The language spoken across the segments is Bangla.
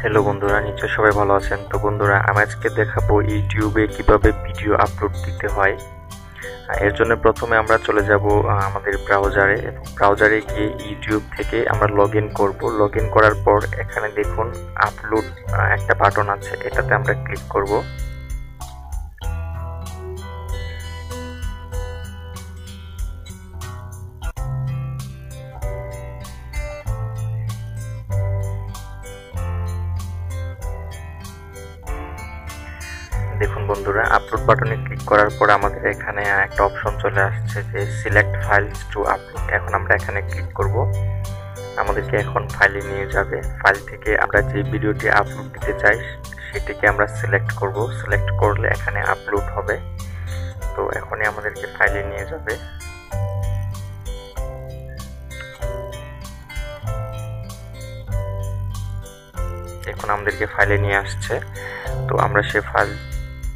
হ্যালো বন্ধুরা, নিশ্চয়ই সবাই ভালো আছেন। তো বন্ধুরা, আমি আজকে দেখাবো ইউটিউবে কিভাবে ভিডিও আপলোড দিতে হয়। এর জন্য প্রথমে আমরা চলে যাব আমাদের ব্রাউজারে, এবং ব্রাউজারে গিয়ে ইউটিউব থেকে আমরা লগ ইন করবো। লগ ইন করার পর এখানে দেখুন আপলোড একটা বাটন আছে, এটাতে আমরা ক্লিক করব। দেখুন বন্ধুরা, আপলোড বাটনে ক্লিক করার পর আমাদের এখানে একটা অপশন চলে আসছে যে সিলেক্ট ফাইলস টু আপলোড। এখন আমরা এখানে ক্লিক করব। আমাদেরকে এখন ফাইলে নিয়ে যাবে। ফাইল থেকে আমরা যে ভিডিওটি আপলোড দিতে চাই সেটিকে আমরা সিলেক্ট করব। সিলেক্ট করলে এখানে আপলোড হবে। তো এখনই আমাদেরকে ফাইলে নিয়ে যাবে। এখন আমাদেরকে ফাইলে নিয়ে আসছে। তো আমরা সে ফাইল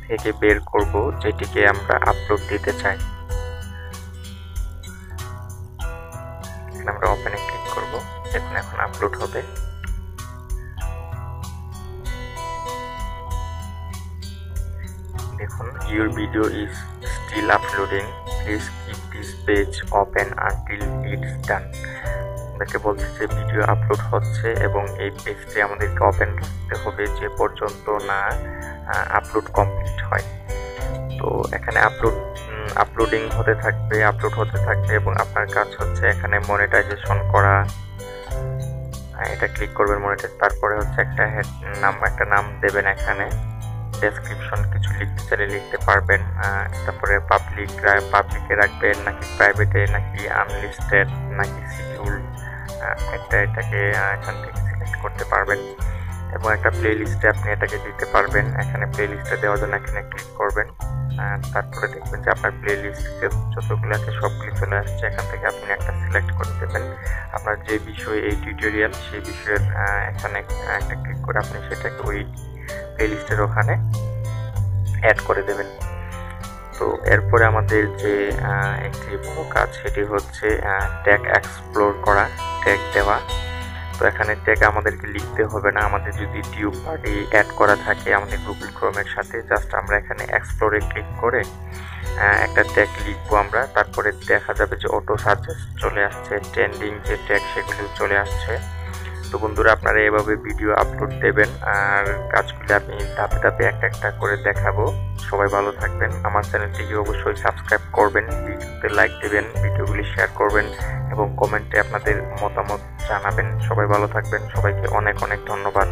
থেকে বের করব যেটিকে আমরা আপলোড দিতে চাই। এখানে আমরা ওপেনে ক্লিক করব। এখন আপলোড হবে। দেখুন, your video is still uploading, please keep this page open until it's done। আমাদেরকে বলছে যে ভিডিও আপলোড হচ্ছে এবং এই পেজটি আমাদেরকে ওপেন রাখতে হবে যে পর্যন্ত না আপলোড কমপ্লিট হয়। তো এখানে আপলোডিং হতে থাকবে, আপলোড হতে থাকবে, এবং আপনার কাজ হচ্ছে এখানে মনিটাইজেশন করা। এটা ক্লিক করবেন মনিটাইজ। তারপরে হচ্ছে একটা নাম দেবেন। এখানে ডেসক্রিপশন কিছু লিখতে চাইলে লিখতে পারবেন। তারপরে পাবলিকে রাখবেন নাকি প্রাইভেটে নাকি আনলিস্টেড নাকি শিডিউল, এটাকে এখান থেকে সিলেক্ট করতে পারবেন। এবং একটা প্লে লিস্টে আপনি এটাকে দিতে পারবেন। এখানে প্লে লিস্টে দেওয়ার জন্য এখানে ক্লিক করবেন। তারপরে দেখবেন যে আপনার প্লে লিস্ট যতগুলো আছে সবগুলি চলে আসছে। এখান থেকে আপনি একটা সিলেক্ট করে দেবেন আপনার যে বিষয়ে এই টিউটোরিয়াল, সেই বিষয়ের এখানে একটা ক্লিক করে আপনি সেটাকে ওই প্লে লিস্টের ওখানে অ্যাড করে দেবেন। তো এরপরে আমাদের যে একটি বড় কাজ, সেটি হচ্ছে ট্যাগ এক্সপ্লোর করা, ট্যাগ দেওয়া। তো এখানে ট্যাগ আমাদেরকে লিখতে হবে না। আমাদের যদি টিউব পার্টি অ্যাড করা থাকে আমাদের গুগল ক্রোমের সাথে, জাস্ট আমরা এখানে এক্সপ্লোরে ক্লিক করে একটা ট্যাগ লিখবো আমরা। তারপরে দেখা যাবে যে অটো সাজেস্ট চলে আসছে, ট্রেন্ডিং যে ট্যাগ সেগুলো চলে আসছে। তো বন্ধুরা, আপনারা এভাবে ভিডিও আপলোড দেবেন, আর কাজগুলি আমি ধাপে ধাপে একটা করে দেখাবো। সবাই ভালো থাকবেন। আমার চ্যানেলটিকে অবশ্যই সাবস্ক্রাইব করবেন, ভিডিওতে লাইক দেবেন, ভিডিওগুলি শেয়ার করবেন এবং কমেন্টে আপনাদের মতামত জানাবেন। সবাই ভালো থাকবেন। সবাইকে অনেক অনেক ধন্যবাদ।